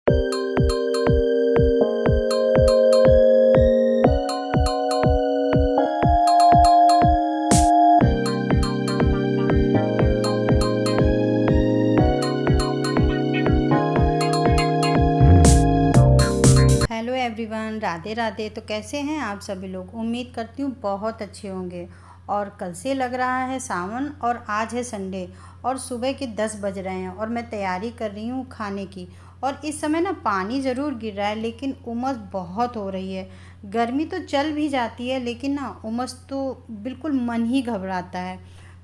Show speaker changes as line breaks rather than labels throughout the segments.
Hello everyone, Radhe Radhe. तो कैसे हैं आप सभी लोग? उम्मीद करती हूँ बहुत अच्छे होंगे। और कल से लग रहा है सावन और आज है संडे और सुबह के 10 बज रहे हैं और मैं तैयारी कर रही हूँ खाने की। और इस समय ना पानी ज़रूर गिर रहा है लेकिन उमस बहुत हो रही है। गर्मी तो चल भी जाती है लेकिन ना उमस तो बिल्कुल मन ही घबराता है।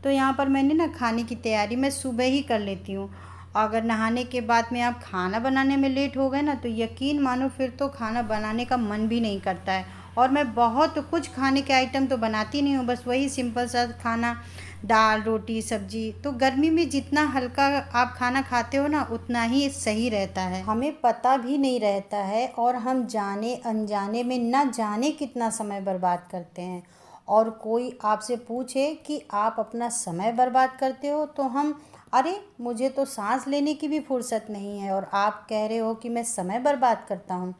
तो यहाँ पर मैंने ना खाने की तैयारी मैं सुबह ही कर लेती हूँ। अगर नहाने के बाद में आप खाना बनाने में लेट हो गए ना तो यकीन मानो फिर तो खाना बनाने का मन भी नहीं करता है। और मैं बहुत कुछ खाने के आइटम तो बनाती नहीं हूँ, बस वही सिंपल सा खाना, दाल रोटी सब्जी। तो गर्मी में जितना हल्का आप खाना खाते हो ना उतना ही सही रहता है। हमें पता भी नहीं रहता है और हम जाने अनजाने में ना जाने कितना समय बर्बाद करते हैं। और कोई आपसे पूछे कि आप अपना समय बर्बाद करते हो तो हम, अरे मुझे तो सांस लेने की भी फुर्सत नहीं है और आप कह रहे हो कि मैं समय बर्बाद करता हूँ।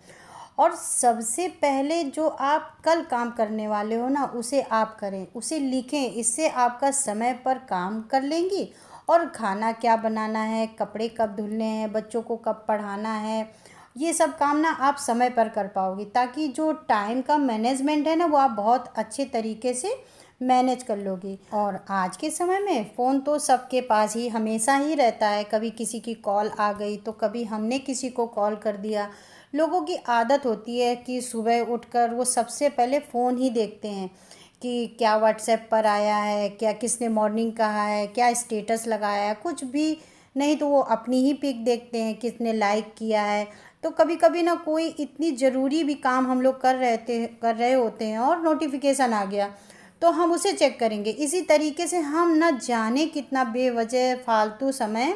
और सबसे पहले जो आप कल काम करने वाले हो ना उसे आप करें, उसे लिखें, इससे आपका समय पर काम कर लेंगी। और खाना क्या बनाना है, कपड़े कब धुलने हैं, बच्चों को कब पढ़ाना है, ये सब काम ना आप समय पर कर पाओगी, ताकि जो टाइम का मैनेजमेंट है ना वो आप बहुत अच्छे तरीके से मैनेज कर लोगी। और आज के समय में फ़ोन तो सबके पास ही हमेशा ही रहता है। कभी किसी की कॉल आ गई तो कभी हमने किसी को कॉल कर दिया। लोगों की आदत होती है कि सुबह उठकर वो सबसे पहले फ़ोन ही देखते हैं कि क्या व्हाट्सएप पर आया है, क्या किसने मॉर्निंग कहा है, क्या स्टेटस लगाया है। कुछ भी नहीं तो वो अपनी ही पिक देखते हैं, किसने लाइक किया है। तो कभी कभी ना कोई इतनी ज़रूरी भी काम हम लोग कर रहे होते हैं और नोटिफिकेशन आ गया तो हम उसे चेक करेंगे। इसी तरीके से हम न जाने कितना बेवजह फालतू समय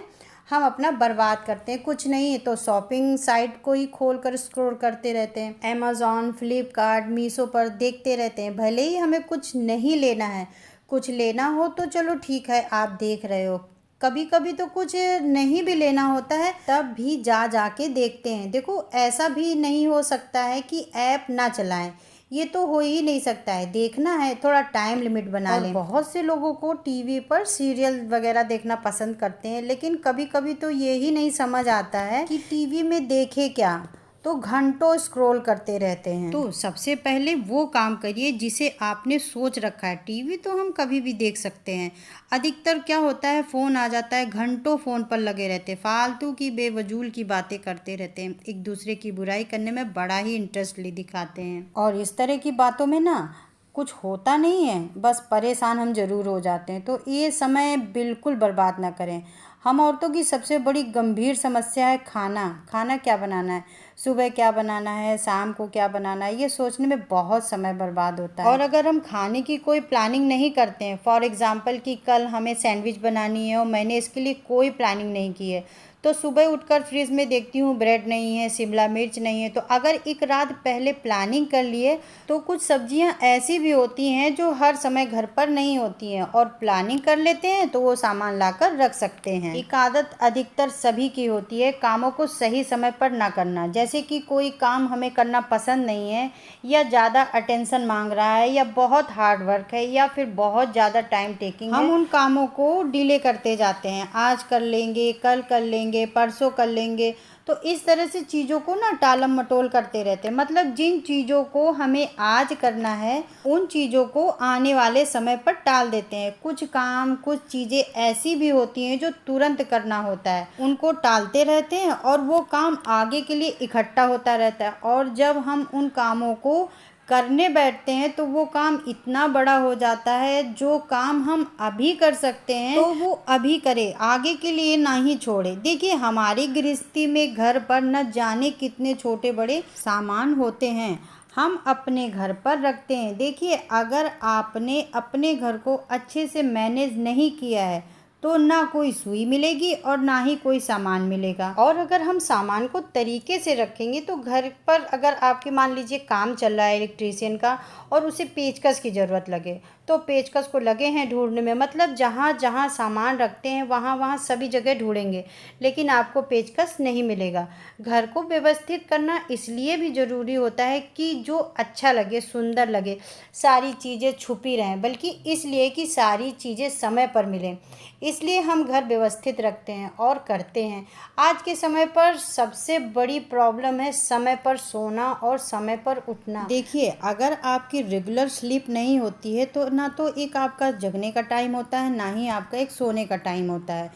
हम अपना बर्बाद करते हैं। कुछ नहीं तो शॉपिंग साइट को ही खोल कर स्क्रॉल करते रहते हैं, अमेज़ॉन, फ्लिपकार्ट, मीशो पर देखते रहते हैं। भले ही हमें कुछ नहीं लेना है, कुछ लेना हो तो चलो ठीक है आप देख रहे हो। कभी कभी तो कुछ नहीं भी लेना होता है तब भी जा जा के देखते हैं। देखो ऐसा भी नहीं हो सकता है कि ऐप ना चलाएं, ये तो हो ही नहीं सकता है। देखना है थोड़ा टाइम लिमिट बना लें। बहुत से लोगों को टीवी पर सीरियल वगैरह देखना पसंद करते हैं लेकिन कभी कभी तो ये ही नहीं समझ आता है कि टीवी में देखे क्या, तो घंटों स्क्रॉल करते रहते हैं। तो सबसे पहले वो काम करिए जिसे आपने सोच रखा है। टीवी तो हम कभी भी देख सकते हैं। अधिकतर क्या होता है, फ़ोन आ जाता है, घंटों फ़ोन पर लगे रहते हैं, फालतू की बेवजूल की बातें करते रहते हैं, एक दूसरे की बुराई करने में बड़ा ही इंटरेस्ट ले दिखाते हैं। और इस तरह की बातों में ना कुछ होता नहीं है, बस परेशान हम ज़रूर हो जाते हैं। तो ये समय बिल्कुल बर्बाद ना करें। हम औरतों की सबसे बड़ी गंभीर समस्या है खाना। खाना क्या बनाना है, सुबह क्या बनाना है, शाम को क्या बनाना है, ये सोचने में बहुत समय बर्बाद होता है। और अगर हम खाने की कोई प्लानिंग नहीं करते हैं, फॉर एग्ज़ाम्पल कि कल हमें सैंडविच बनानी है और मैंने इसके लिए कोई प्लानिंग नहीं की है, तो सुबह उठकर फ्रिज में देखती हूँ ब्रेड नहीं है, शिमला मिर्च नहीं है। तो अगर एक रात पहले प्लानिंग कर लिए तो कुछ सब्जियां ऐसी भी होती हैं जो हर समय घर पर नहीं होती हैं और प्लानिंग कर लेते हैं तो वो सामान लाकर रख सकते हैं। एक आदत अधिकतर सभी की होती है, कामों को सही समय पर ना करना। जैसे कि कोई काम हमें करना पसंद नहीं है या ज़्यादा अटेंशन मांग रहा है या बहुत हार्ड वर्क है या फिर बहुत ज़्यादा टाइम टेकिंग है, हम उन कामों को डिले करते जाते हैं। आज कर लेंगे, कल कर लेंगे, परसों कर लेंगे। तो इस तरह से चीज़ों को ना टालम मटोल करते रहते हैं। मतलब जिन चीज़ों को हमें आज करना है उन चीज़ों को आने वाले समय पर टाल देते हैं। कुछ काम, कुछ चीज़ें ऐसी भी होती हैं जो तुरंत करना होता है, उनको टालते रहते हैं और वो काम आगे के लिए इकट्ठा होता रहता है। और जब हम उन कामों को करने बैठते हैं तो वो काम इतना बड़ा हो जाता है, जो काम हम अभी कर सकते हैं तो वो अभी करें, आगे के लिए ना ही छोड़े। देखिए हमारी गृहस्थी में घर पर न जाने कितने छोटे बड़े सामान होते हैं हम अपने घर पर रखते हैं। देखिए अगर आपने अपने घर को अच्छे से मैनेज नहीं किया है तो ना कोई सुई मिलेगी और ना ही कोई सामान मिलेगा। और अगर हम सामान को तरीके से रखेंगे तो घर पर अगर आपके मान लीजिए काम चल रहा है इलेक्ट्रीशियन का और उसे पेचकस की ज़रूरत लगे, तो पेचकस को लगे हैं ढूंढने में, मतलब जहाँ जहाँ सामान रखते हैं वहाँ वहाँ सभी जगह ढूंढेंगे लेकिन आपको पेचकस नहीं मिलेगा। घर को व्यवस्थित करना इसलिए भी ज़रूरी होता है कि जो अच्छा लगे, सुंदर लगे, सारी चीज़ें छुपी रहें, बल्कि इसलिए कि सारी चीज़ें समय पर मिलें। इसलिए हम घर व्यवस्थित रखते हैं और करते हैं। आज के समय पर सबसे बड़ी प्रॉब्लम है समय पर सोना और समय पर उठना। देखिए, अगर आपकी रेगुलर स्लीप नहीं होती है तो ना तो एक आपका जगने का टाइम होता है, ना ही आपका एक सोने का टाइम होता है।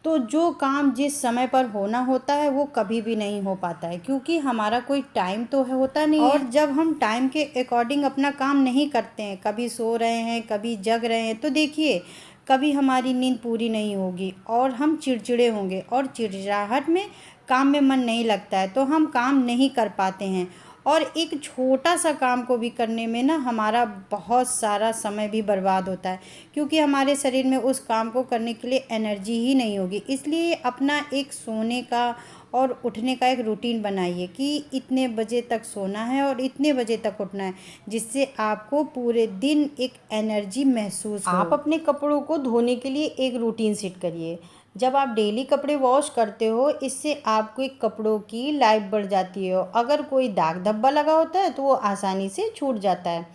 तो जो काम जिस समय पर होना होता है वो कभी भी नहीं हो पाता है, क्योंकि हमारा कोई टाइम तो होता नहीं है। और जब हम टाइम के अकॉर्डिंग अपना काम नहीं करते हैं, कभी सो रहे हैं कभी जग रहे हैं, तो देखिए कभी हमारी नींद पूरी नहीं होगी और हम चिड़चिड़े होंगे और चिड़चिड़ाहट में काम में मन नहीं लगता है, तो हम काम नहीं कर पाते हैं। और एक छोटा सा काम को भी करने में ना हमारा बहुत सारा समय भी बर्बाद होता है, क्योंकि हमारे शरीर में उस काम को करने के लिए एनर्जी ही नहीं होगी। इसलिए अपना एक सोने का और उठने का एक रूटीन बनाइए कि इतने बजे तक सोना है और इतने बजे तक उठना है, जिससे आपको पूरे दिन एक एनर्जी महसूस हो। आप अपने कपड़ों को धोने के लिए एक रूटीन सेट करिए। जब आप डेली कपड़े वॉश करते हो, इससे आपके कपड़ों की लाइफ बढ़ जाती है। अगर कोई दाग धब्बा लगा होता है तो वो आसानी से छूट जाता है।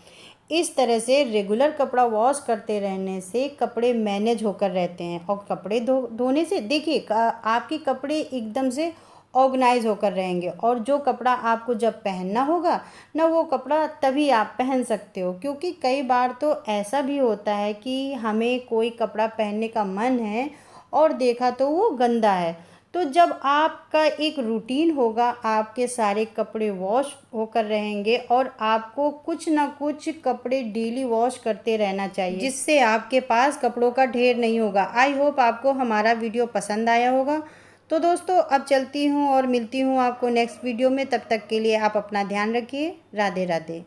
इस तरह से रेगुलर कपड़ा वॉश करते रहने से कपड़े मैनेज होकर रहते हैं और कपड़े धोने से देखिए आपके कपड़े एकदम से ऑर्गेनाइज होकर रहेंगे, और जो कपड़ा आपको जब पहनना होगा ना वो कपड़ा तभी आप पहन सकते हो। क्योंकि कई बार तो ऐसा भी होता है कि हमें कोई कपड़ा पहनने का मन है और देखा तो वो गंदा है। तो जब आपका एक रूटीन होगा, आपके सारे कपड़े वॉश होकर रहेंगे और आपको कुछ ना कुछ कपड़े डेली वॉश करते रहना चाहिए, जिससे आपके पास कपड़ों का ढेर नहीं होगा। आई होप आपको हमारा वीडियो पसंद आया होगा। तो दोस्तों अब चलती हूँ और मिलती हूँ आपको नेक्स्ट वीडियो में। तब तक के लिए आप अपना ध्यान रखिए। राधे राधे।